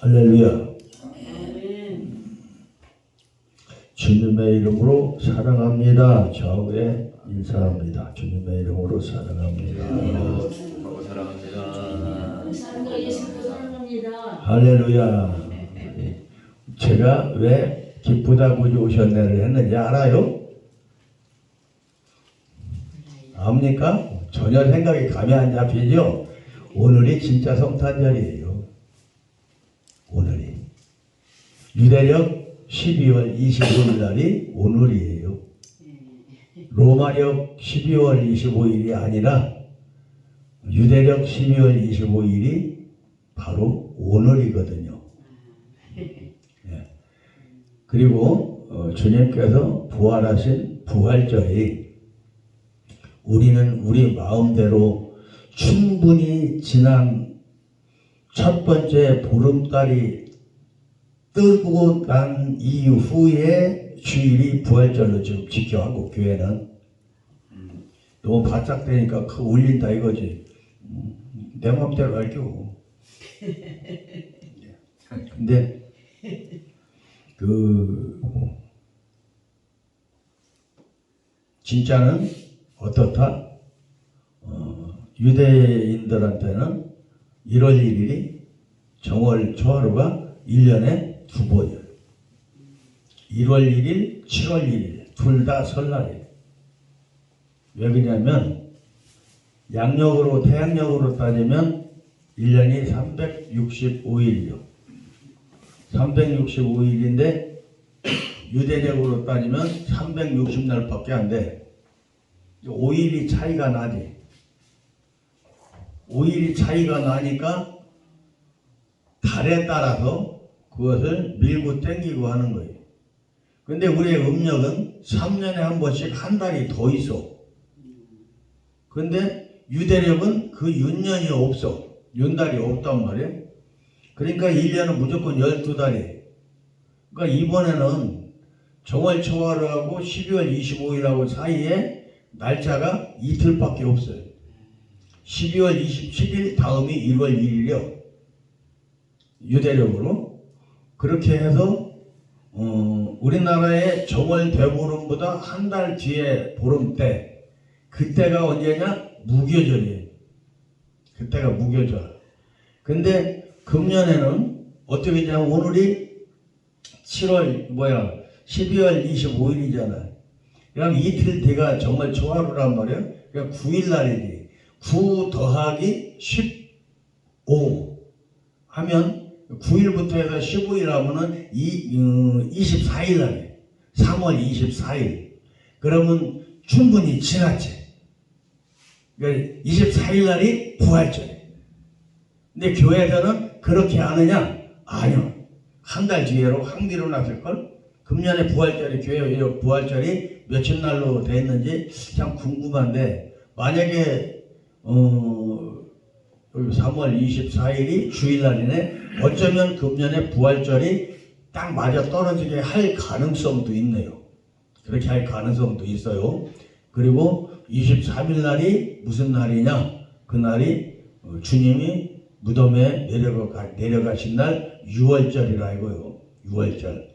할렐루야. 주님의 이름으로 사랑합니다. 좌우에 인사합니다. 주님의 이름으로 사랑합니다. 할렐루야. 제가 왜 기쁘다고 오셨네를 했는지 알아요? 압니까? 전혀 생각이 감이 안 잡히죠? 오늘이 진짜 성탄절이에요. 오늘이. 유대력 12월 25일 날이 오늘이에요. 로마력 12월 25일이 아니라 유대력 12월 25일이 바로 오늘이거든요. 예. 그리고 주님께서 부활하신 부활절이 우리는 우리 마음대로 충분히 지난 첫 번째 보름달이 뜨고 난 이후에 주일이 부활절로 지금 지켜하고 교회는 너무 바짝 되니까 울린다 이거지. 내 맘대로 할게요. 근데 진짜는 어떻다? 유대인들한테는 1월 1일이 정월 초하루가 1년에 2번이에요. 1월 1일, 7월 1일 둘 다 설날이에요. 왜 그러냐면 양력으로 태양력으로 따지면 1년이 365일이요. 365일인데 유대력으로 따지면 360날밖에 안 돼. 5일이 차이가 나지. 5일이 차이가 나니까 달에 따라서 그것을 밀고 땡기고 하는 거예요. 근데 우리의 음력은 3년에 한 번씩 한 달이 더 있어. 근데 유대력은 그 윤년이 없어. 윤달이 없단 말이에요. 그러니까 1년은 무조건 12달이에요. 그러니까 이번에는 정월 초하루하고 12월 25일하고 사이에 날짜가 이틀밖에 없어요. 12월 27일 다음이 1월 1일이요. 유대력으로. 그렇게 해서 우리나라의 정월 대보름보다 한 달 뒤에 보름 때 그때가 언제냐? 무교절이에요. 그때가 무교절. 근데 금년에는 어떻게 되냐면 오늘이 12월 25일이잖아요. 그럼 이틀 뒤가 정말 초하루란 말이에요. 그러니까 9일 날이지. 9 더하기 15 하면 9일부터 해서 15일 하면은 24일 날이에요. 3월 24일. 그러면 충분히 지났지. 그러니까 24일 날이 부활절이에요. 근데 교회에서는 그렇게 하느냐? 아니요. 한 달 뒤로 항디로 났을걸? 금년에 부활절이 교회 부활절이 며칠 날로 돼 있는지 참 궁금한데 만약에 3월 24일이 주일날이네. 어쩌면 금년에 부활절이 딱 맞아 떨어지게 할 가능성도 있네요. 그렇게 할 가능성도 있어요. 그리고 23일 날이 무슨 날이냐? 그날이 주님이 무덤에 내려가신 날 6월절이라 이거요. 6월절.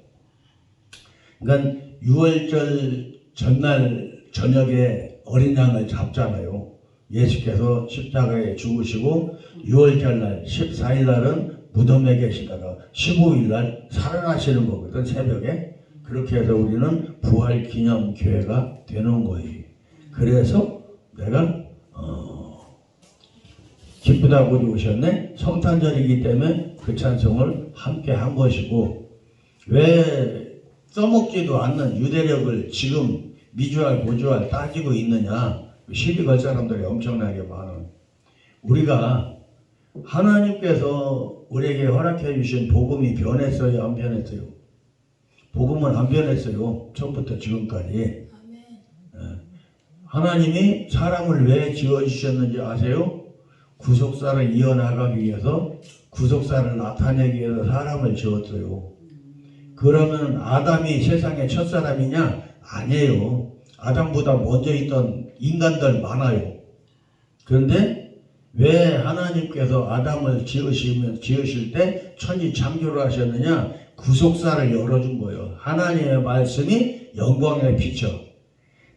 그러니까 6월절 전날 저녁에 어린 양을 잡잖아요. 예수께서 십자가에 죽으시고 6월절 날 14일 날은 무덤에 계시다가 15일 날 살아나시는 거거든. 새벽에. 그렇게 해서 우리는 부활기념교회가 되는 거예요. 그래서 내가 기쁘다고 오셨네. 성탄절이기 때문에 그 찬송을 함께 한 것이고, 왜 써먹지도 않는 유대력을 지금 미주알 고주알 따지고 있느냐. 시비 걸 사람들이 엄청나게 많아. 우리가 하나님께서 우리에게 허락해 주신 복음이 변했어요, 안 변했어요? 복음은 안 변했어요. 처음부터 지금까지. 하나님이 사람을 왜 지어주셨는지 아세요? 구속사를 이어나가기 위해서, 구속사를 나타내기 위해서 사람을 지었어요. 그러면 아담이 세상의 첫사람이냐? 아니에요. 아담보다 먼저 있던 인간들 많아요. 그런데 왜 하나님께서 아담을 지으실 때 천지 창조를 하셨느냐? 구속사를 열어준 거예요. 하나님의 말씀이 영광에 비쳐.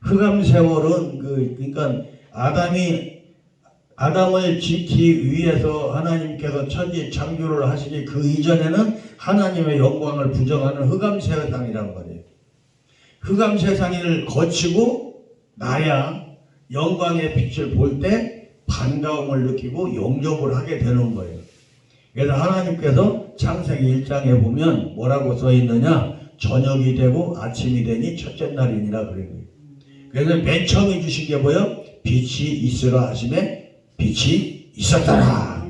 흑암 세월은 그러니까 아담을 짓기 위해서 하나님께서 천지 창조를 하시니 그 이전에는 하나님의 영광을 부정하는 흑암 세상이란 말이에요. 흑암 세상을 거치고 나야 영광의 빛을 볼 때 반가움을 느끼고 영접을 하게 되는 거예요. 그래서 하나님께서 창세기 1장에 보면 뭐라고 써 있느냐? 저녁이 되고 아침이 되니 첫째 날이니라 그래요. 그래서 맨 처음에 주신 게 뭐예요? 빛이 있으라 하심에 빛이 있었더라.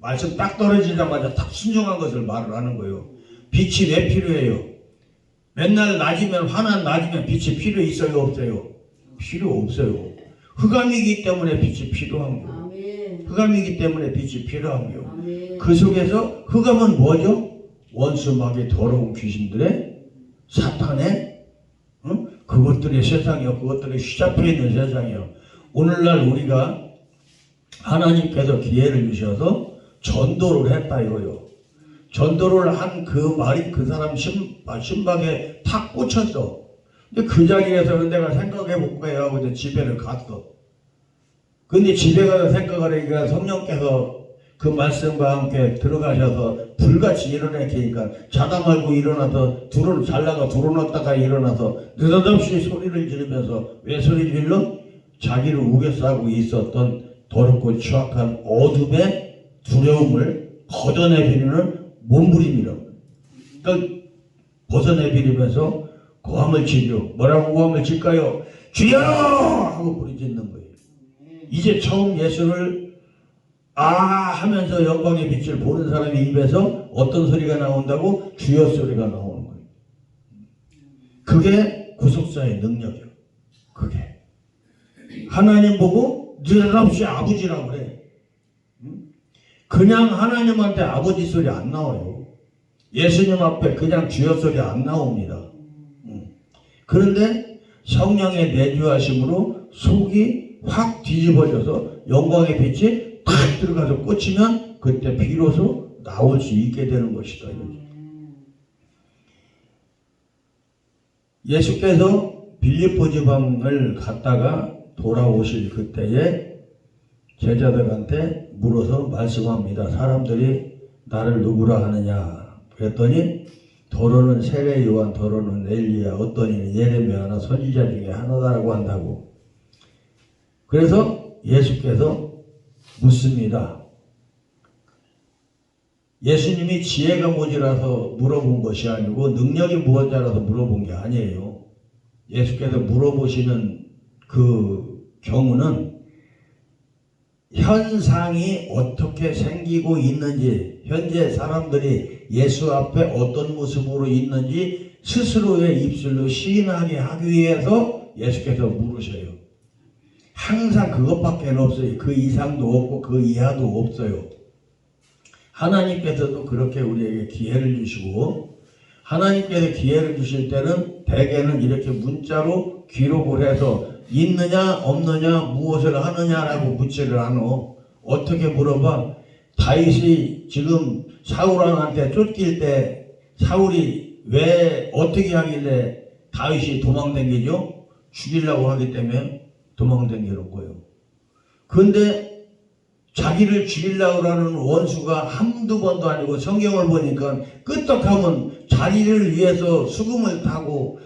말씀 딱 떨어지자마자 딱 순종한 것을 말을 하는 거예요. 빛이 왜 필요해요? 맨날 낮이면 환한 낮이면 빛이 필요 있어요 없어요? 필요 없어요. 흑암이기 때문에 빛이 필요한 거예요. 흑암이기 때문에 빛이 필요한 거예요. 그 속에서 흑암은 뭐죠? 원수막의 더러운 귀신들의 사탄의 그것들의 세상이요. 그것들이 휘잡혀 있는 세상이요. 오늘날 우리가 하나님께서 기회를 주셔서 전도를 했다 이거요. 전도를 한 그 말이 그 사람 심박에 탁 꽂혔어. 근데 그 자리에서 내가 생각해 볼까 하고 이제 집에를 갔어. 근데 집에 가서 생각을 하니까 성령께서 그 말씀과 함께 들어가셔서 불같이 일어나니까 자다 말고 일어나서 잘나가 들어놨다가 일어나서 느닷없이 소리를 지르면서 왜 소리 질러? 자기를 우겨싸고 있었던 더럽고 추악한 어둠의 두려움을 걷어내비리는 몸부림이라고. 그러니까 벗어내비리면서 고함을 치죠. 뭐라고 고함을 칠까요? 주여! 하고 부르짖는 거예요. 이제 처음 예수를 하면서 영광의 빛을 보는 사람의 입에서 어떤 소리가 나온다고? 주여 소리가 나오는 거예요. 그게 구속사의 능력이에요. 그게 하나님 보고 느닷없이 아버지라고 그래. 그냥 하나님한테 아버지 소리 안 나와요. 예수님 앞에 그냥 주여 소리 안 나옵니다. 그런데 성령의 내주하심으로 속이 확 뒤집어져서 영광의 빛이 탁 들어가서 꽂히면 그때 비로소 나올 수 있게 되는 것이다. 예수께서 빌립보 지방을 갔다가 돌아오실 그때에 제자들한테 물어서 말씀합니다. 사람들이 나를 누구라 하느냐? 그랬더니 더러는 세례 요한, 더러는 엘리야, 어떤 이는 예레미야나 선지자 중에 하나다라고 한다고. 그래서 예수께서 묻습니다. 예수님이 지혜가 모자라서 물어본 것이 아니고 능력이 무엇자라서 물어본 게 아니에요. 예수께서 물어보시는 그 경우는 현상이 어떻게 생기고 있는지, 현재 사람들이 예수 앞에 어떤 모습으로 있는지 스스로의 입술로 시인하게 하기 위해서 예수께서 물으셔요. 항상 그것밖에 없어요. 그 이상도 없고 그 이하도 없어요. 하나님께서도 그렇게 우리에게 기회를 주시고, 하나님께서 기회를 주실 때는 대개는 이렇게 문자로 기록을 해서 있느냐 없느냐 무엇을 하느냐라고 묻지를 않아. 어떻게 물어봐? 다윗이 지금 사울왕한테 쫓길 때 사울이 왜 어떻게 하길래 다윗이 도망다니죠? 죽이려고 하기 때문에 도망다니는 거예요. 그런데 자기를 죽이려고 하는 원수가 한두 번도 아니고 성경을 보니까 끄떡하면 자기를 위해서 수금을 타고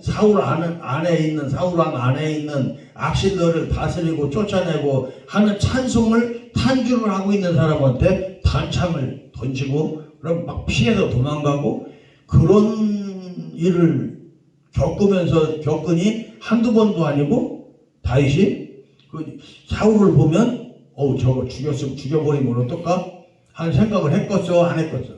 사울왕 안에 있는 악신들을 다스리고 쫓아내고 하는 찬송을 탄주를 하고 있는 사람한테 단창을 던지고 그럼 막 피해서 도망가고 그런 일을 겪으니 한두 번도 아니고 다윗이 그 사울을 보면 저거 죽여버리면 어떨까? 하는 생각을 했겠어 안 했겠어?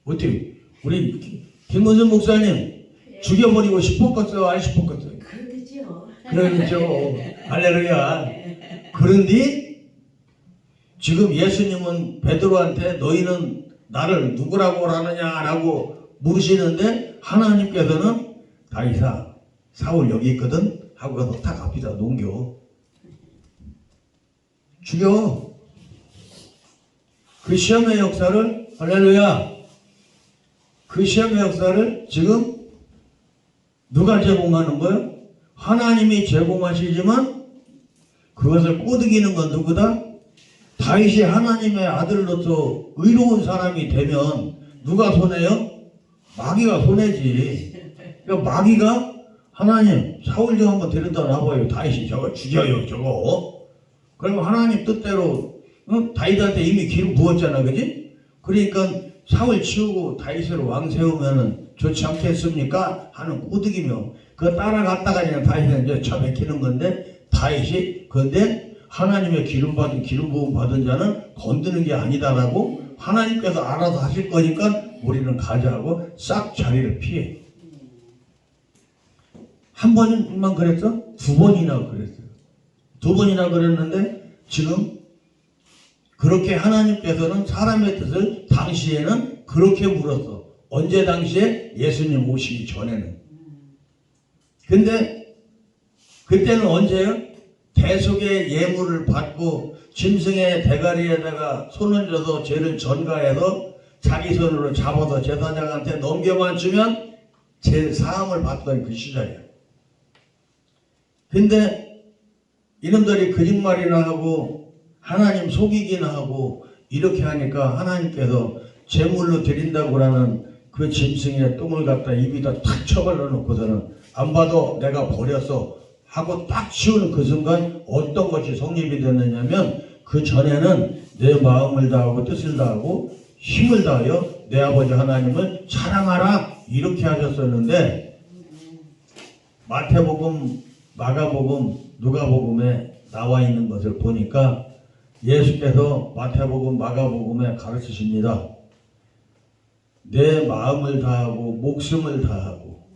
어떻게 우리 김문순 목사님 죽여버리고 싶었겠어 안 싶었겠어? 그러겠죠. 그러겠죠. 할렐루야. 그런데 지금 예수님은 베드로한테 너희는 나를 누구라고 하느냐라고 물으시는데 하나님께서는 다윗아 사울 여기 있거든 하고 가서 탁 앞에다 넘겨. 죽여. 그 시험의 역사를, 할렐루야, 그 시험의 역사를 지금 누가 제공하는 거예요? 하나님이 제공하시지만 그것을 꼬드기는 건 누구다? 다윗이 하나님의 아들로서 의로운 사람이 되면 누가 손해요? 마귀가 손해지. 그러니까 마귀가 하나님 사울 좀 한번 데려다 놔봐요. 다윗이 저거 죽여요 저거. 그러면 하나님 뜻대로 다윗한테 이미 기름 부었잖아, 그지? 그러니까 사울 치우고 다윗을 왕 세우면은 좋지 않겠습니까? 하는 꼬드기며 그거 따라갔다가 그냥 다윗은 이제 처박히는 건데 다윗이 근데 하나님의 기름 부음 받은 자는 건드는 게 아니다라고 하나님께서 알아서 하실 거니까 우리는 가자고 싹 자리를 피해. 한 번만 그랬어? 두 번이나 그랬어요. 두 번이나 그랬는데 지금 그렇게 하나님께서는 사람의 뜻을 당시에는 그렇게 물었어. 언제 당시에? 예수님 오시기 전에는. 근데 그때는 언제요? 대속의 예물을 받고 짐승의 대가리에다가 손을 져서 죄를 전가해서 자기 손으로 잡아서 제사장한테 넘겨만 주면 죄 사함을 받던 그 시절이야. 근데 이놈들이 거짓말이나 하고 하나님 속이기나 하고 이렇게 하니까 하나님께서 제물로 드린다고 하는 그 짐승의 똥을 갖다 입에다 탁 쳐발라 놓고서는 안 봐도 내가 버렸어 하고 딱 치우는 그 순간 어떤 것이 성립이 됐느냐면 그 전에는 내 마음을 다하고 뜻을 다하고 힘을 다하여 내 아버지 하나님을 사랑하라 이렇게 하셨었는데 마태복음, 마가복음, 누가복음에 나와 있는 것을 보니까 예수께서 마태복음, 마가복음에 가르치십니다. 내 마음을 다하고 목숨을 다하고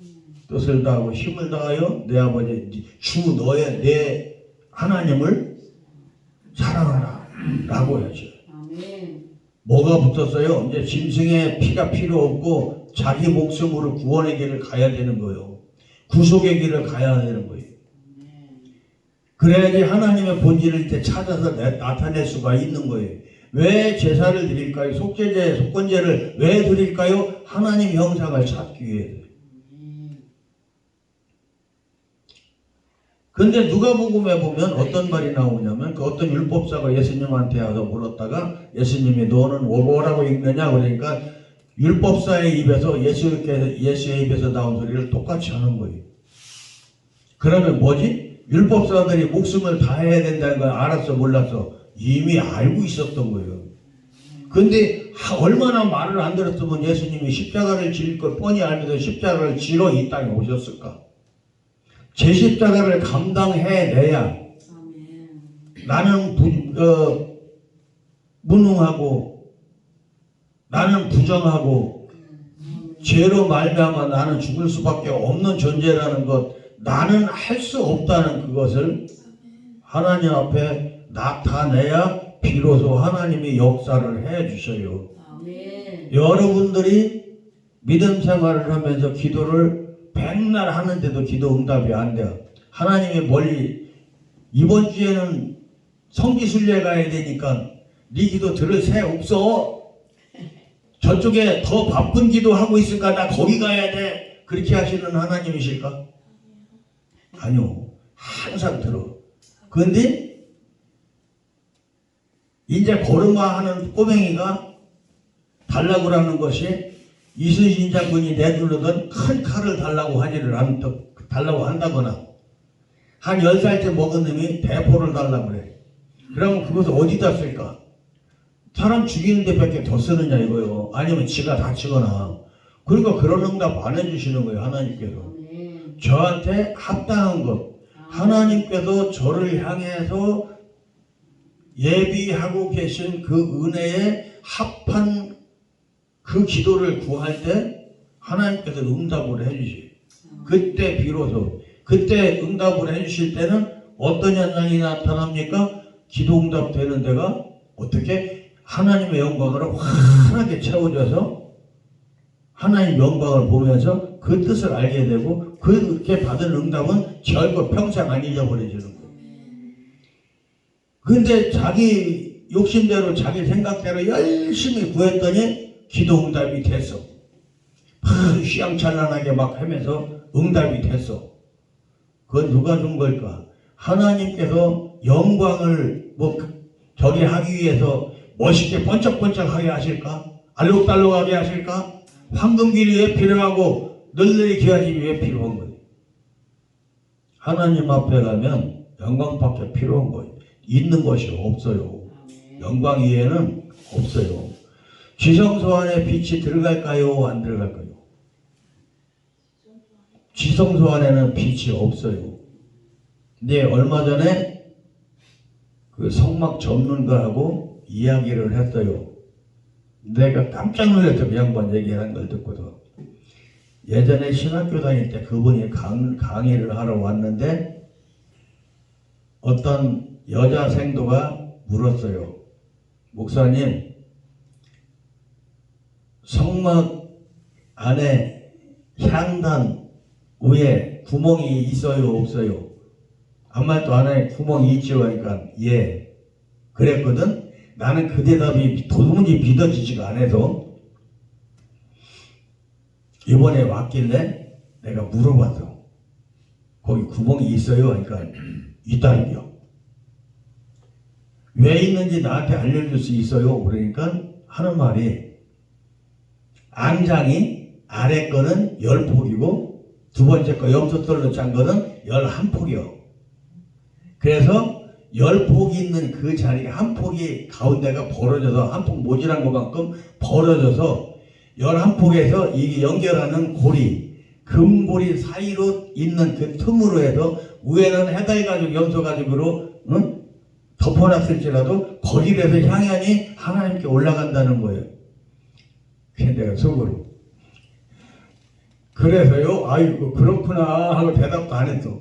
뜻을 다하고 힘을 다하여 내 아버지 주 너의 내 하나님을 사랑하라 라고 하죠. 뭐가 붙었어요? 이제 짐승의 피가 필요 없고 자기 목숨으로 구원의 길을 가야 되는 거예요. 구속의 길을 가야 되는 거예요. 그래야지 하나님의 본질을 이제 찾아서 나타낼 수가 있는 거예요. 왜 제사를 드릴까요? 속죄제, 속건제를 왜 드릴까요? 하나님 형상을 찾기 위해. 근데 누가복음에 보면 어떤 말이 나오냐면 그 어떤 율법사가 예수님한테 와서 물었다가 예수님이 너는 뭐라고 읽느냐 그러니까 율법사의 입에서 예수의 입에서 나온 소리를 똑같이 하는 거예요. 그러면 뭐지? 율법사들이 목숨을 다해야 된다는 걸 알았어 몰랐어? 이미 알고 있었던 거예요. 근데 얼마나 말을 안 들었으면 예수님이 십자가를 질 걸 뻔히 알면서 십자가를 지러 이 땅에 오셨을까? 제 십자가를 감당해내야 나는 무능하고 나는 부정하고 죄로 말미암아 나는 죽을 수밖에 없는 존재라는 것 나는 할 수 없다는 그것을 하나님 앞에 나타내야 비로소 하나님이 역사를 해 주셔요. 여러분들이 믿음 생활을 하면서 기도를 백날 하는데도 기도 응답이 안 돼요. 하나님이 멀리 이번 주에는 성지순례 가야 되니까 네 기도 들을 새 없어. 저쪽에 더 바쁜 기도하고 있으니까 나 거기 가야 돼. 그렇게 하시는 하나님이실까? 아니요. 항상 들어. 그런데 이제 걸음마하는 꼬맹이가 달라고 하는 것이 이순신 장군이 내두르던 큰 칼을 달라고 달라고 한다거나 한 10살째 먹은 놈이 대포를 달라고 그래. 그러면 그것을 어디다 쓸까? 사람 죽이는 데 밖에 더 쓰느냐 이거요. 아니면 지가 다치거나. 그러니까 그런 응답 안 해주시는 거예요. 하나님께서. 저한테 합당한 것. 하나님께서 저를 향해서 예비하고 계신 그 은혜에 합한 그 기도를 구할 때 하나님께서 응답을 해주셔요. 그때 비로소 그때 응답을 해주실 때는 어떤 현상이 나타납니까? 기도 응답 되는 데가 어떻게 하나님의 영광으로 환하게 채워져서 하나님 영광을 보면서 그 뜻을 알게 되고 그렇게 받은 응답은 결코 평생 안 잊어버려지는 거예요. 근데 자기 욕심대로 자기 생각대로 열심히 구했더니 기도 응답이 됐어. 휘황찬란하게 막 하면서 응답이 됐어. 그건 누가 준 걸까? 하나님께서 영광을 저기 하기 위해서 멋있게 번쩍번쩍하게 하실까? 알록달록하게 하실까? 황금길이 왜 필요하고 널널이 귀하지 왜 필요한 거예요? 하나님 앞에 가면 영광밖에 필요한 거예요. 있는 것이 없어요. 영광 이외에는 없어요. 지성소 안에 빛이 들어갈까요? 안 들어갈까요? 지성소 안에는 빛이 없어요. 근데 얼마 전에 그 성막 전문가하고 이야기를 했어요. 내가 깜짝 놀랐죠. 그 양반 얘기하는 걸 듣고도. 예전에 신학교 다닐 때 그분이 강의를 하러 왔는데 어떤 여자 생도가 물었어요. 목사님, 성막 안에 향단 위에 구멍이 있어요? 없어요? 아무 말도 안 해. 구멍이 있죠? 그러니까 예. 그랬거든. 나는 그 대답이 도무지 믿어지지가 않아서 이번에 왔길래 내가 물어봤어. 거기 구멍이 있어요? 그러니까 있다는겨. 왜 있는지 나한테 알려줄 수 있어요? 그러니까 하는 말이 앙장이 아래 거는 10폭이고 두 번째 거 염소털로 짠 거는 11폭이요. 그래서 10폭이 있는 그 자리에 한 폭이 가운데가 벌어져서 한 폭 모질한 것만큼 벌어져서 11폭에서 이게 연결하는 고리, 금고리 사이로 있는 그 틈으로 해서 위에는 해달가죽, 염소가죽으로 덮어놨을지라도 거기에서 향연이 하나님께 올라간다는 거예요. 그래서 내가 속으로 그래서요? 아이고 그렇구나 하고 대답도 안 했어.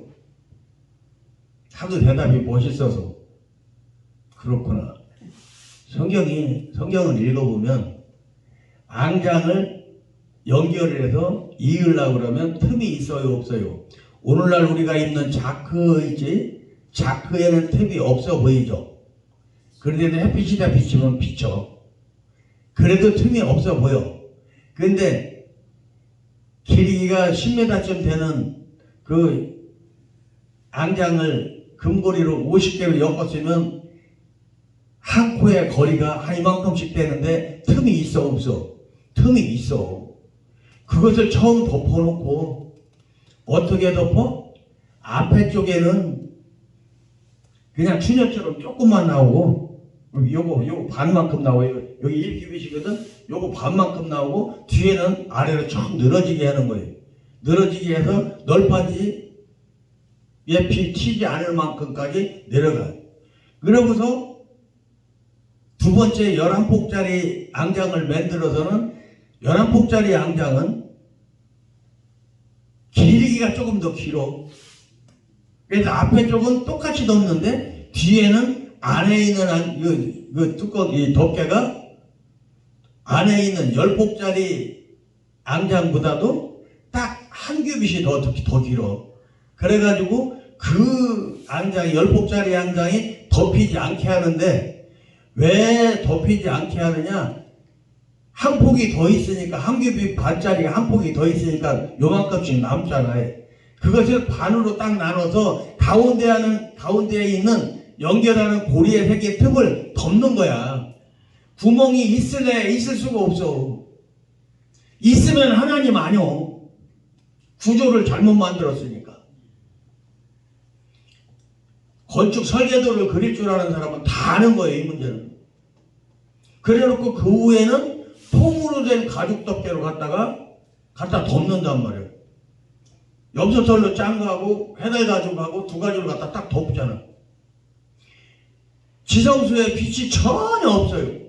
하도 대답이 멋있어서 그렇구나. 성경을 읽어보면 앙장을 연결해서 이으려고 그러면 틈이 있어요? 없어요? 오늘날 우리가 입는 자크 있지? 자크에는 틈이 없어 보이죠? 그런데도 햇빛이 다 비치면 비쳐. 그래도 틈이 없어 보여. 근데 길이가 10m쯤 되는 그 앙장을 금고리로 50개로 엮었으면 한 코의 거리가 한 이만큼씩 되는데 틈이 있어 없어? 틈이 있어. 그것을 처음 덮어놓고 어떻게 덮어? 앞에 쪽에는 그냥 추녀처럼 조금만 나오고 요거 반만큼 나와요. 여기 1큐빗이거든. 요거 반만큼 나오고 뒤에는 아래로 쭉 늘어지게 하는 거예요. 늘어지게 해서 널판지 피 튀지 않을 만큼까지 내려가요. 그러고서 두 번째 11폭짜리 앙장을 만들어서는 11폭짜리 앙장은 길이가 조금 더 길어. 그래서 앞에 쪽은 똑같이 덮는데 뒤에는 안에 있는 그 뚜껑, 이 덮개가 안에 있는 10폭짜리 앙장보다도 딱 한 큐빗이 더 길어. 그래가지고 그 앙장이 10폭짜리 앙장이 덮이지 않게 하는데 왜 덮이지 않게 하느냐? 한 폭이 더 있으니까 한 큐빗 반짜리가 한 폭이 더 있으니까 요만큼씩 남잖아요. 그것을 반으로 딱 나눠서 가운데에 있는 연결하는 고리에 새긴 틈을 덮는 거야. 구멍이 있을래? 있을 수가 없어. 있으면 하나님 아니오. 구조를 잘못 만들었으니까. 건축 설계도를 그릴 줄 아는 사람은 다 아는 거예요, 이 문제는. 그래놓고 그 위에는 통으로 된 가죽 덮개로 갖다 덮는단 말이에요. 염소털로 짠 거하고 해달 가죽하고 두 가지를 갖다 딱 덮잖아. 지성소에 빛이 전혀 없어요.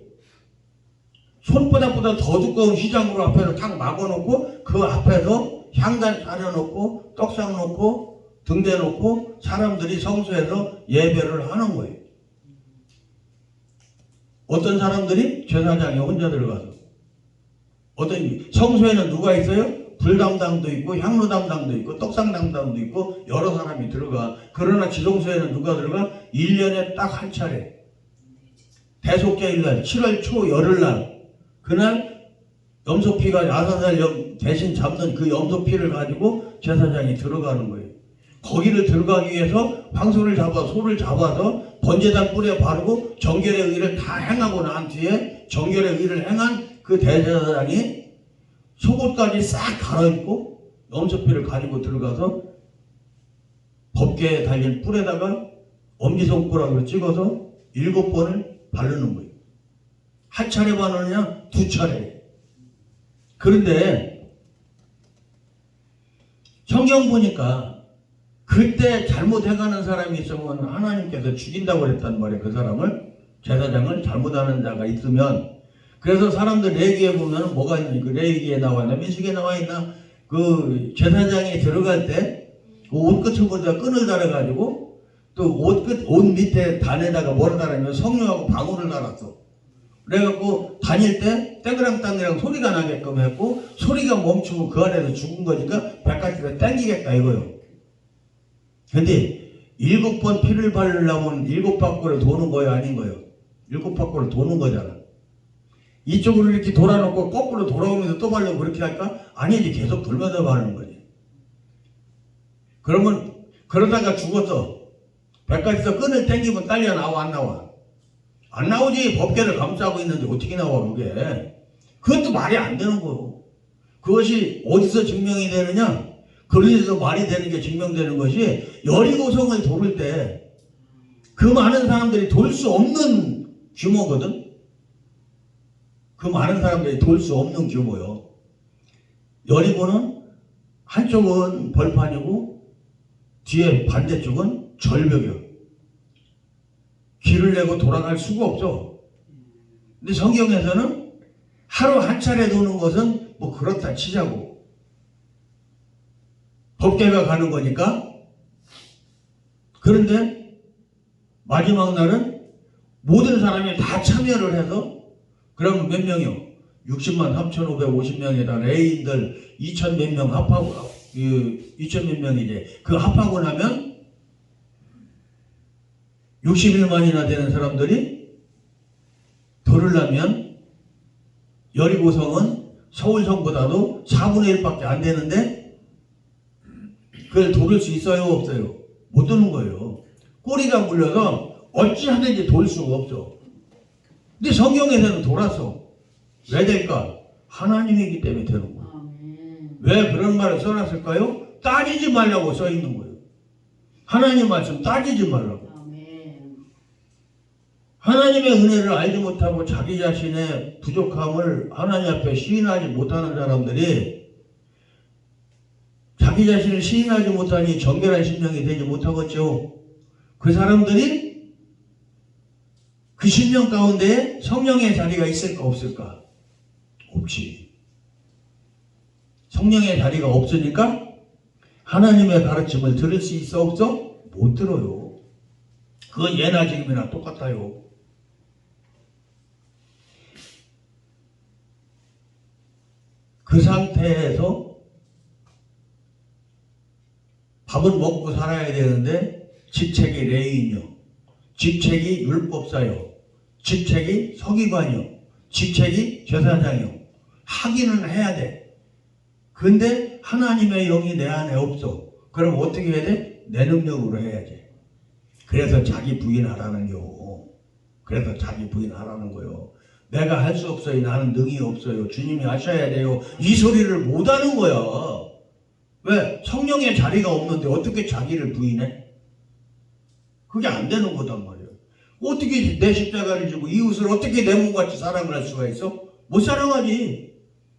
손바닥보다 더 두꺼운 휘장으로 앞에서 탁 막아놓고 그 앞에서 향단 차려놓고 떡상 놓고 등대 놓고 사람들이 성소에서 예배를 하는 거예요. 어떤 사람들이 제사장에 혼자 들어가서 성소에는 누가 있어요? 불 담당도 있고 향로 담당도 있고 떡상 담당도 있고 여러 사람이 들어가. 그러나 지성소에는 누가 들어가? 1년에 딱 한 차례 대속제일날 7월 초 열흘날 그날 염소피가 야사살 대신 잡는 그 염소피를 가지고 제사장이 들어가는 거예요. 거기를 들어가기 위해서 황소를 잡아 소를 잡아서 번제단 뿔에 바르고 정결의 의를 다 행하고 난 뒤에 정결의 의를 행한 그 대제사장이 속옷까지 싹 갈아입고 염소피를 가지고 들어가서 법궤에 달린 뿔에다가 엄지손가락으로 찍어서 7번을 바르는 거예요. 한 차례 바르느냐 2차례. 그런데 성경 보니까 그때 잘못해가는 사람이 있으면 하나님께서 죽인다고 그랬단 말이에요. 그 사람을, 제사장을 잘못하는 자가 있으면. 그래서 사람들 레위기에 보면 뭐가 있냐, 그 레위기에 나와 있나 민수기에 나와 있나, 그 제사장이 들어갈 때 그 옷 끝에보다 끈을 달아가지고 또 옷 밑에 단에다가 뭐를 달았냐면 석류하고 방울을 달았어. 그래갖고 다닐 때 땡그랑땡그랑 소리가 나게끔 했고 소리가 멈추고 그 안에서 죽은 거니까 바깥으로 땡기겠다 이거요. 근데 7번 피를 바르려면 7바퀴를 도는 거예요, 아닌 거예요? 7바퀴를 도는 거잖아. 이쪽으로 이렇게 돌아놓고 거꾸로 돌아오면서 또 바르려고 그렇게 할까? 아니지, 계속 돌면서 바르는 거지. 그러면 그러다가 죽었어. 바깥에서 끈을 땡기면 딸려 나와, 안 나와? 안 나오지. 법궤를 감싸고 있는데 어떻게 나와 그게. 그것도 말이 안 되는 거예요. 그것이 어디서 증명이 되느냐? 그래서 말이 되는 게 증명되는 것이 여리고성을 도를 때 그 많은 사람들이 돌 수 없는 규모거든. 그 많은 사람들이 돌 수 없는 규모요. 여리고는 한쪽은 벌판이고 뒤에 반대쪽은 절벽이요. 길을 내고 돌아갈 수가 없죠. 근데 성경에서는 하루 한 차례 도는 것은 뭐 그렇다 치자고. 법궤가 가는 거니까. 그런데 마지막 날은 모든 사람이 다 참여를 해서 그러면 몇 명이요? 60만 3,550명에다 레인들 2천 몇 명 합하고 2천 몇 명이지. 그 합하고 나면 61만이나 되는 사람들이 돌으려면 여리고성은 서울성보다도 4분의 1밖에 안 되는데 그걸 돌을 수 있어요, 없어요? 못 도는 거예요. 꼬리가 물려서 어찌하든지 돌 수가 없어. 근데 성경에서는 돌았어. 왜 될까? 하나님이기 때문에 되는 거예요. 왜 그런 말을 써놨을까요? 따지지 말라고 써있는 거예요. 하나님 말씀 따지지 말라고. 하나님의 은혜를 알지 못하고 자기 자신의 부족함을 하나님 앞에 시인하지 못하는 사람들이 자기 자신을 시인하지 못하니 정결한 심령이 되지 못하겠죠. 그 사람들이 그 심령 가운데 성령의 자리가 있을까 없을까? 없지. 성령의 자리가 없으니까 하나님의 가르침을 들을 수 있어 없어? 못 들어요. 그건 예나 지금이나 똑같아요. 그 상태에서 밥은 먹고 살아야 되는데 직책이 레위인이요, 직책이 율법사요, 직책이 서기관이요, 직책이 제사장이요. 하기는 해야 돼. 근데 하나님의 영이 내 안에 없어. 그럼 어떻게 해야 돼? 내 능력으로 해야지. 그래서 자기 부인하라는 거. 그래서 자기 부인하라는 거요. 내가 할 수 없어요. 나는 능이 없어요. 주님이 하셔야 돼요. 이 소리를 못하는 거야. 왜? 성령의 자리가 없는데 어떻게 자기를 부인해? 그게 안 되는 거단 말이에요. 어떻게 내 십자가를 지고 이웃을 어떻게 내 몸같이 사랑을 할 수가 있어? 못 사랑하지.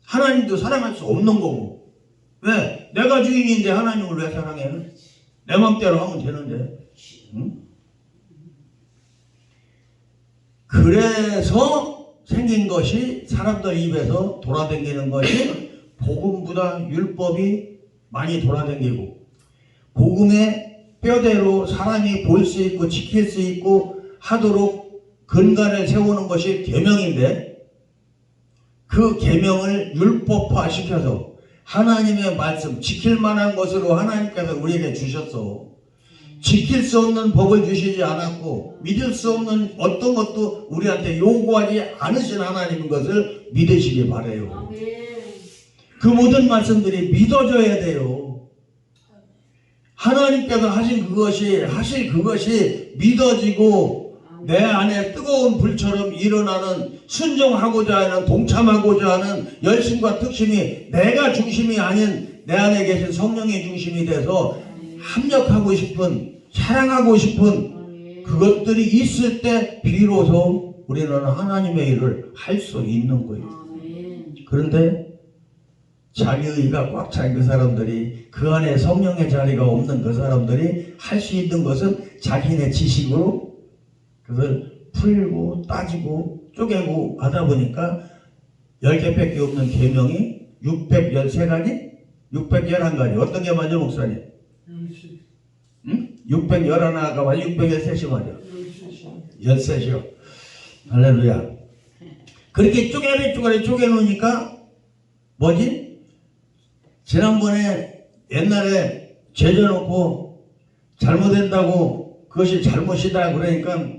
하나님도 사랑할 수 없는 거고. 왜? 내가 주인인데 하나님을 왜 사랑해? 내 맘대로 하면 되는데. 응? 그래서 생긴 것이 사람들 입에서 돌아다니는 것이 복음보다 율법이 많이 돌아다니고, 복음의 뼈대로 사람이 볼 수 있고 지킬 수 있고 하도록 근간을 세우는 것이 계명인데, 그 계명을 율법화 시켜서 하나님의 말씀 지킬 만한 것으로 하나님께서 우리에게 주셨어. 지킬 수 없는 법을 주시지 않았고 믿을 수 없는 어떤 것도 우리한테 요구하지 않으신 하나님인 것을 믿으시기 바라요. 그 모든 말씀들이 믿어져야 돼요. 하나님께서 하실 그것이 믿어지고 내 안에 뜨거운 불처럼 일어나는 순종하고자 하는 동참하고자 하는 열심과 특심이 내가 중심이 아닌 내 안에 계신 성령의 중심이 돼서 합력하고 싶은 사랑하고 싶은 그것들이 있을 때 비로소 우리는 하나님의 일을 할 수 있는 거예요. 그런데 자기의가 꽉 찬 그 사람들이 그 안에 성령의 자리가 없는 그 사람들이 할 수 있는 것은 자기네 지식으로 그것을 풀고 따지고 쪼개고 하다 보니까 10개밖에 없는 계명이 613가지? 611가지. 어떤 게 맞아 목사님? 611가 맞아? 613이 맞아? 13이요. 할렐루야. 그렇게 쪼개놓으니까 뭐지? 지난번에 옛날에 죄져놓고 잘못된다고 그것이 잘못이다 그러니까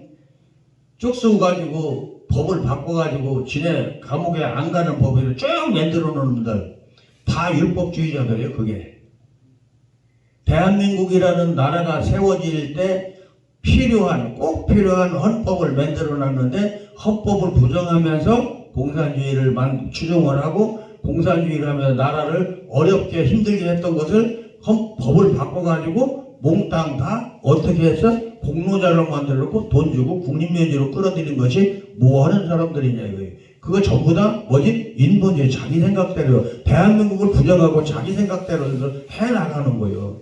쭉 쓰고가지고 법을 바꿔가지고 지네 감옥에 안 가는 법을 쭉 만들어 놓는 놈들 다 율법주의자들이에요. 그게 대한민국이라는 나라가 세워질 때 꼭 필요한 헌법을 만들어 놨는데 헌법을 부정하면서 공산주의를 추종을 하고 공산주의를 하면서 나라를 어렵게 힘들게 했던 것을 법을 바꿔가지고 몽땅 다 어떻게 해서 공로자로 만들어놓고 돈 주고 국립묘지로 끌어들인 것이 뭐 하는 사람들이냐 이거예요. 그거 전부 다 뭐지? 인본주의 자기 생각대로 대한민국을 부정하고 자기 생각대로 해나가는 거예요.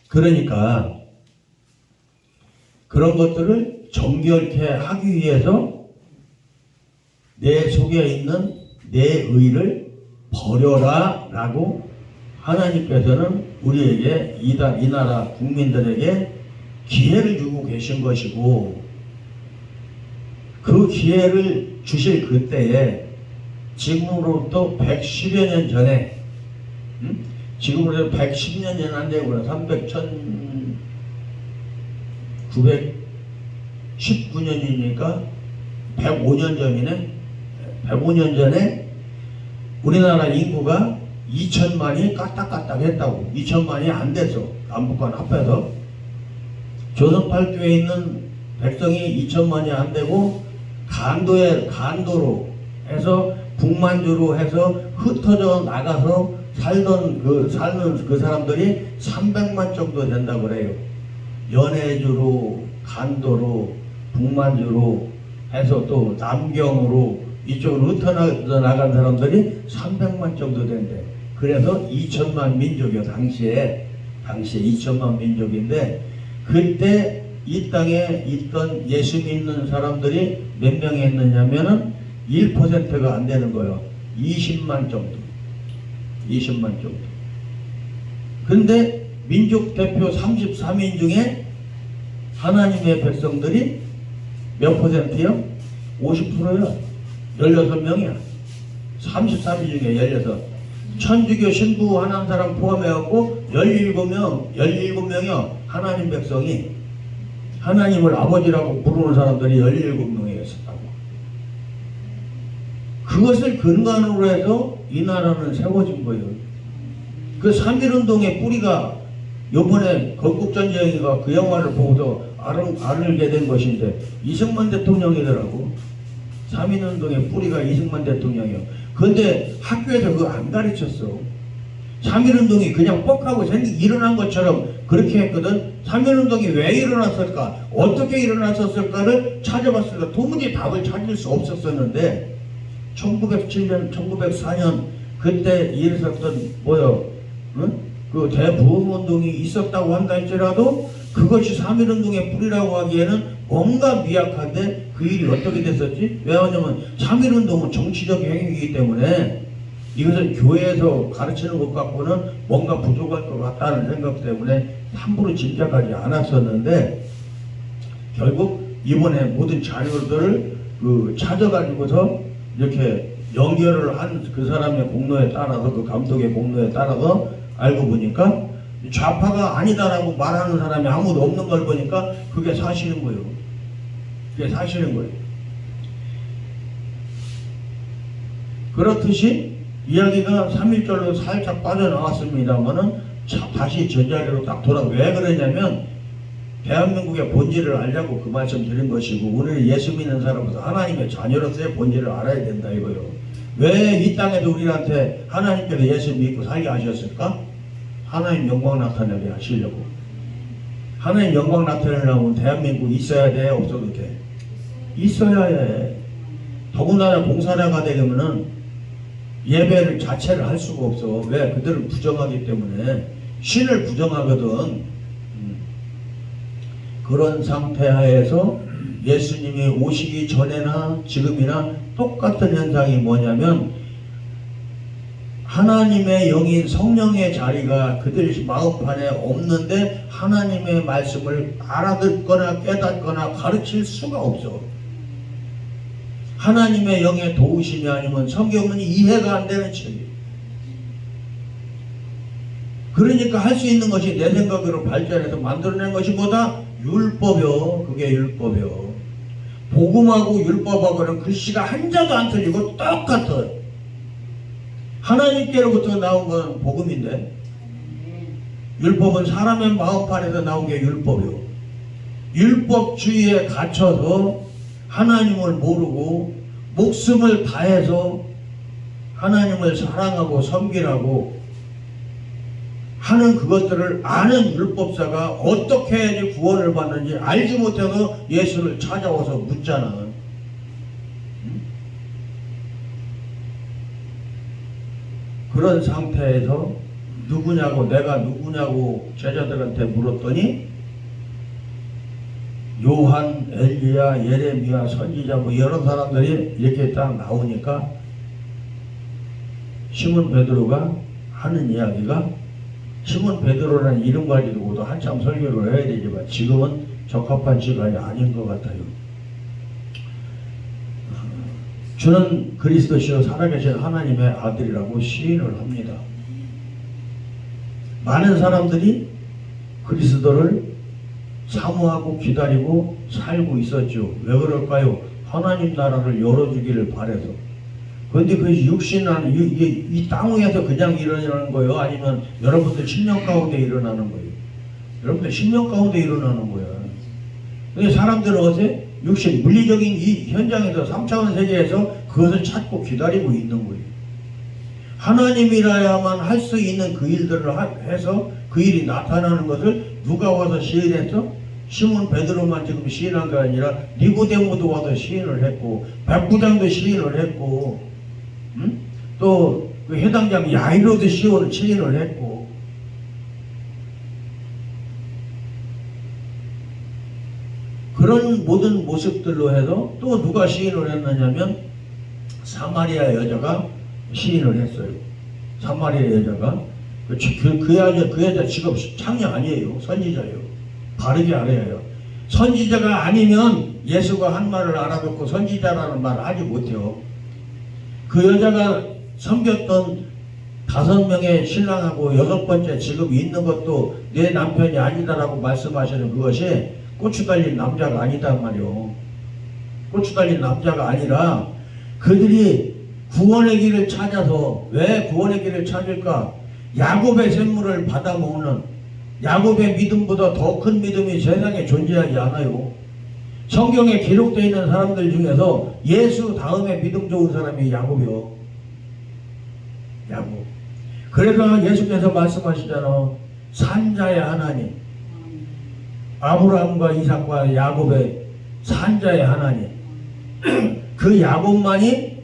그러니까 그런 것들을 정결케 하기 위해서 내 속에 있는 내 의를 버려라 라고 하나님께서는 우리에게 이 나라 국민들에게 기회를 주고 계신 것이고 그 기회를 주실 그때에 지금으로부터 110여 년 전에 지금으로부터 110년 전 안 되고 1919년이니까 105년 전이네. 105년 전에 우리나라 인구가 2천만이 까딱까딱 했다고. 2천만이 안 됐어. 남북한 합해서. 조선팔도에 있는 백성이 2천만이 안 되고 간도로 해서 북만주로 해서 흩어져 나가서 사는 그 사람들이 300만 정도 된다고 그래요. 연해주로 간도로 북만주로 해서 또 남경으로 이쪽으로 흩어져 나간 사람들이 300만 정도 된대. 그래서 2천만 민족이요. 당시에 2천만 민족인데 그때 이 땅에 있던 예수 믿는 사람들이 몇 명이 있느냐면은 1%가 안 되는 거예요. 20만 정도. 20만 정도. 근데 민족 대표 34민 중에 하나님의 백성들이 몇 %요? 50%요. 16명이야. 33인 중에 16. 천주교 신부 하나님 사람 포함해갖고 17명이요. 하나님 백성이 하나님을 아버지라고 부르는 사람들이 17명이 있었다고. 그것을 근간으로 해서 이 나라는 세워진 거예요. 그 3.1운동의 뿌리가 요번에 건국전쟁이가 그 영화를 보고서 알게 된 것인데 이승만 대통령이더라고. 3.1운동의 뿌리가 이승만 대통령이요. 그런데 학교에서 그거 안 가르쳤어. 3.1운동이 그냥 뻑하고 일어난 것처럼 그렇게 했거든. 3.1운동이 왜 일어났을까? 어떻게 일어났었을까를 찾아봤을 때 도무지 답을 찾을 수 없었었는데 1907년, 1904년 그때 일어섰던 그 대부흥운동이 있었다고 한다 할지라도 그것이 3.1운동의 뿌리라고 하기에는 뭔가 미약한데 그 일이 어떻게 됐었지? 왜냐하면 3.1운동은 정치적 행위이기 때문에 이것을 교회에서 가르치는 것 갖고는 뭔가 부족할 것 같다는 생각 때문에 함부로 짐작하지 않았었는데 결국 이번에 모든 자료들을 찾아가지고서 이렇게 연결을 한 그 사람의 공로에 따라서 그 감독의 공로에 따라서 알고 보니까 좌파가 아니다라고 말하는 사람이 아무도 없는 걸 보니까 그게 사실인 거예요. 그게 사실인 거예요. 그렇듯이 이야기가 3.1절로 살짝 빠져나왔습니다만은 다시 제자리로 딱 왜 그러냐면 대한민국의 본질을 알자고 그 말씀 드린 것이고, 우리는 예수 믿는 사람으로서 하나님의 자녀로서의 본질을 알아야 된다 이거요. 왜 이 땅에도 우리한테 하나님께서 예수 믿고 살게 하셨을까? 하나님 영광 나타나게 하시려고. 하나님 영광 나타내려면 대한민국 있어야 돼, 없어도 돼? 있어야 해. 더군다나 봉사자가 되려면은 예배를 자체를 할 수가 없어. 왜? 그들을 부정하기 때문에. 신을 부정하거든. 그런 상태 하에서 예수님이 오시기 전에나 지금이나 똑같은 현상이 뭐냐면, 하나님의 영인 성령의 자리가 그들 마음판에 없는데 하나님의 말씀을 알아듣거나 깨닫거나 가르칠 수가 없어. 하나님의 영의 도우심이 아니면 성경은 이해가 안 되는 책이에요. 그러니까 할 수 있는 것이 내 생각으로 발전해서 만들어낸 것이 뭐다? 율법이요. 그게 율법이요. 복음하고 율법하고는 글씨가 한자도 안 틀리고 똑같아. 하나님께로부터 나온 건 복음인데, 율법은 사람의 마음판에서 나온 게 율법이요. 율법주의에 갇혀서 하나님을 모르고 목숨을 다해서 하나님을 사랑하고 섬기라고 하는 그것들을 아는 율법사가 어떻게 해야지 구원을 받는지 알지 못해서 예수를 찾아와서 묻잖아. 그런 상태에서 누구냐고, 내가 누구냐고 제자들한테 물었더니 요한, 엘리야, 예레미야, 선지자 뭐 여러 사람들이 이렇게 딱 나오니까 시몬 베드로가 하는 이야기가, 시몬 베드로라는 이름 가지고도 한참 설교를 해야 되지만 지금은 적합한 시간이 아닌 것 같아요. 주는 그리스도시요 살아계신 하나님의 아들이라고 시인을 합니다. 많은 사람들이 그리스도를 사모하고 기다리고 살고 있었죠. 왜 그럴까요? 하나님 나라를 열어주기를 바래서. 그런데 그 육신은 이 땅 위에서 그냥 일어나는 거예요? 아니면 여러분들 10년 가운데 일어나는 거예요? 여러분들 10년 가운데 일어나는 거야. 근데 사람들은 어제 육신, 물리적인 이 현장에서 3차원 세계에서 그것을 찾고 기다리고 있는 거예요. 하나님이라야만 할 수 있는 그 일들을 해서 그 일이 나타나는 것을 누가 와서 시인했어? 시몬 베드로만 지금 시인한 게 아니라 니고데모도 와서 시인을 했고, 백부장도 시인을 했고, 또 그 해당장 야이로도 시인을 했고, 그런 모든 모습들로 해서 또 누가 시인을 했느냐면 사마리아 여자가 시인을 했어요. 사마리아 여자가 그 여자 직업 창이 아니에요. 선지자예요. 바르게 알아야 해요. 선지자가 아니면 예수가 한 말을 알아듣고 선지자라는 말을 하지 못해요. 그 여자가 섬겼던 5명의 신랑하고 6번째 지금 있는 것도 내 남편이 아니다라고 말씀하시는 그것이 고추 달린 남자가 아니단 말이요. 고추 달린 남자가 아니라 그들이 구원의 길을 찾아서, 왜 구원의 길을 찾을까? 야곱의 샘물을 받아먹는, 야곱의 믿음보다 더 큰 믿음이 세상에 존재하지 않아요. 성경에 기록되어 있는 사람들 중에서 예수 다음에 믿음 좋은 사람이 야곱이요. 야곱. 그래서 예수께서 말씀하시잖아. 산자의 하나님, 아브라함과 이삭과 야곱의 산자의 하나님. 그 야곱만이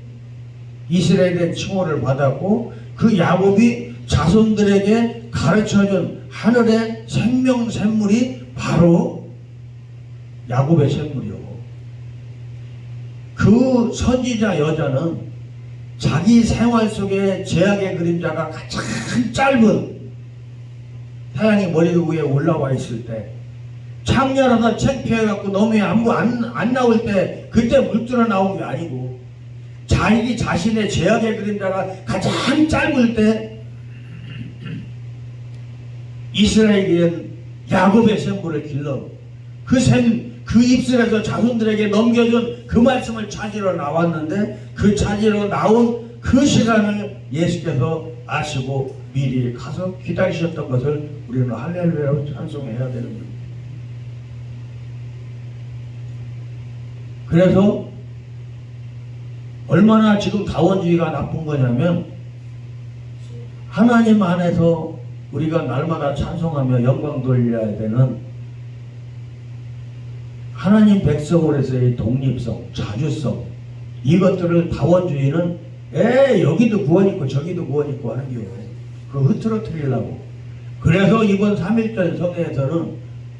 이스라엘의 칭호를 받았고, 그 야곱이 자손들에게 가르쳐준 하늘의 생명 샘물이 바로 야곱의 샘물이요. 그 선지자 여자는 자기 생활 속에 제약의 그림자가 가장 짧은, 태양이 머리 위에 올라와 있을 때, 창렬하다 창피해갖고 너무 안 나올 때, 그때 물들어 나온 게 아니고, 자기 자신의 제약의 그림자가 가장 짧을 때 이스라엘은 야곱의 샘물을 길러 그 입술에서 자손들에게 넘겨준 그 말씀을 찾으러 나왔는데 그 찾으러 나온 그 시간을 예수께서 아시고 미리 가서 기다리셨던 것을 우리는 할렐루야로 찬송해야 되는 거예요. 그래서 얼마나 지금 다원주의가 나쁜 거냐면 하나님 안에서 우리가 날마다 찬송하며 영광 돌려야 되는 하나님 백성으로서의 독립성, 자주성, 이것들을 다원주의는 여기도 구원 있고 저기도 구원 있고 하는 게 그거 흐트러뜨리려고. 그래서 이번 3.1절 성회에서는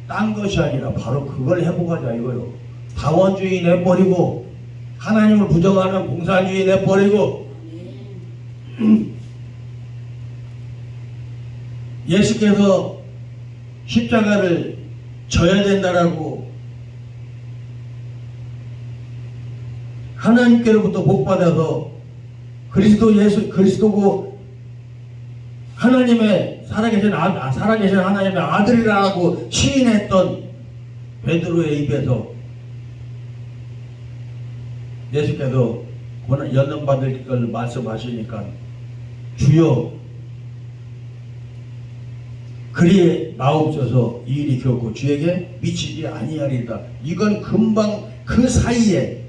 딴 것이 아니라 바로 그걸 회복하자 이거요. 다원주의 내버리고 하나님을 부정하는 공산주의 내버리고 예수께서 십자가를 져야 된다라고 하나님께로부터 복받아서 그리스도고 하나님의 살아계신 하나님의 아들이라고 시인했던 베드로의 입에서 예수께서 연단받을 걸 말씀하시니까 주여 그리 마옵소서 이 일이 결코 주에게 미치지 아니하리다. 이건 금방 그 사이에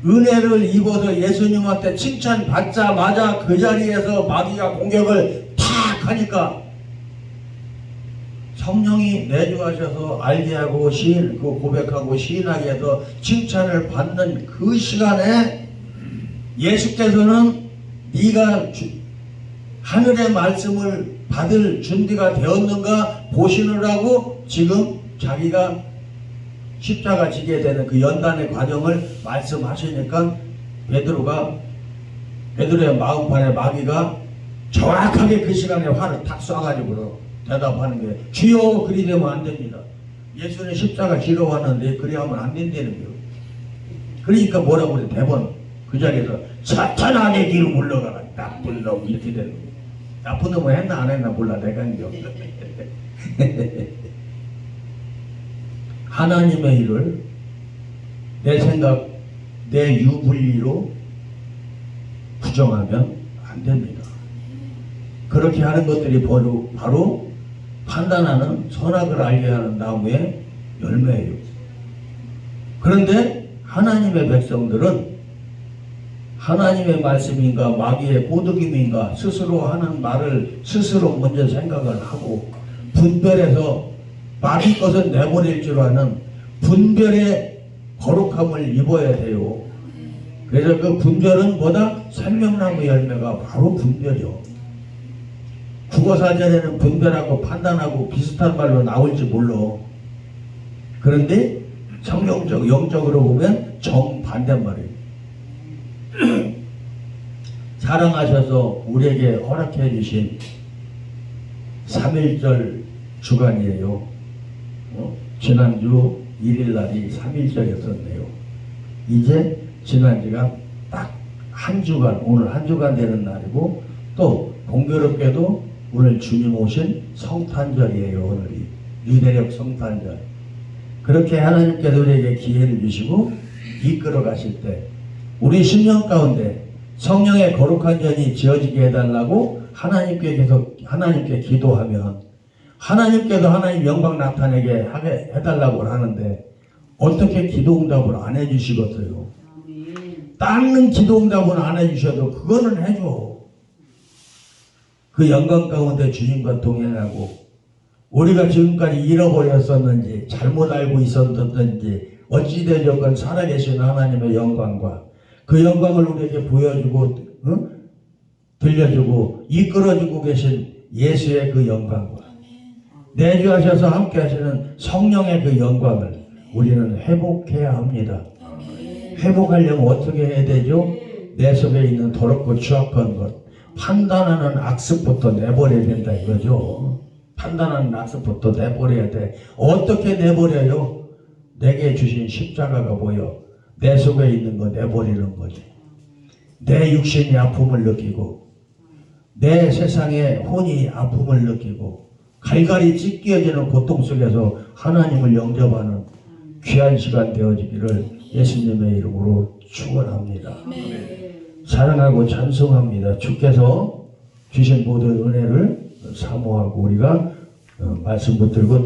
은혜를 입어서 예수님한테 칭찬받자마자 그 자리에서 마귀가 공격을 탁 하니까 성령이 내주하셔서 알게 하고 고백하고 시인하게 해서 칭찬을 받는 그 시간에 예수께서는 네가 하늘의 말씀을 받을 준비가 되었는가 보시느라고 지금 자기가 십자가 지게 되는 그 연단의 과정을 말씀하시니까 베드로의 마음판에 마귀가 정확하게 그 시간에 화를 탁 쏴가지고 대답하는 게 주여 그리 되면 안 됩니다. 예수는 십자가 지러 왔는데 그리 하면 안 된다는 거예요. 그러니까 뭐라고 그래 대번 그 자리에서 사탄아의 길로 물러가라 나쁜 놈 이렇게 되는 거예요. 나쁜 놈은 했나 안 했나 몰라 내가 한 게 없다. 하나님의 일을 내 생각, 내 유불리로 부정하면 안 됩니다. 그렇게 하는 것들이 바로 판단하는 선악을 알게 하는 나무의 열매예요. 그런데 하나님의 백성들은 하나님의 말씀인가 마귀의 꼬드김인가 스스로 하는 말을 스스로 먼저 생각을 하고 분별해서 마귀 것은 내버릴 줄 아는 분별의 거룩함을 입어야 돼요. 그래서 그 분별은 뭐다? 생명나무 열매가 바로 분별이요. 국어사전에는 분별하고 판단하고 비슷한 말로 나올지 몰라. 그런데 성경적, 영적으로 보면 정반대말이에요. 사랑하셔서 우리에게 허락해 주신 3.1절 주간이에요. 지난주 1일날이 3.1절이었네요. 이제 지난주가 딱 한 주간, 오늘 한 주간 되는 날이고 또 공교롭게도 오늘 주님 오신 성탄절이에요. 오늘이 유대력 성탄절. 그렇게 하나님께서 우리에게 기회를 주시고 이끌어 가실 때 우리 심령 가운데 성령의 거룩한 전이 지어지게 해달라고 하나님께 기도하면 하나님께서 하나님 영광 나타내게 하게 해달라고 하는데 어떻게 기도응답을 안 해주시겠어요? 다른 기도응답은 안 해주셔도 그거는 해줘. 그 영광 가운데 주님과 동행하고 우리가 지금까지 잃어버렸었는지 잘못 알고 있었는지 어찌되었건 살아계신 하나님의 영광과 그 영광을 우리에게 보여주고 들려주고 이끌어주고 계신 예수의 그 영광과 내주하셔서 함께 하시는 성령의 그 영광을 우리는 회복해야 합니다. 회복하려면 어떻게 해야 되죠? 내 속에 있는 더럽고 추악한 것 판단하는 악습부터 내버려야 된다 이거죠. 판단하는 악습부터 내버려야 돼. 어떻게 내버려요? 내게 주신 십자가가 보여 내 속에 있는 거 내버리는 거지. 내 육신이 아픔을 느끼고 내 세상의 혼이 아픔을 느끼고 갈갈이 찢겨지는 고통 속에서 하나님을 영접하는 귀한 시간 되어지기를 예수님의 이름으로 축원합니다. 사랑하고 찬송합니다. 주께서 주신 모든 은혜를 사모하고 우리가 말씀 붙들고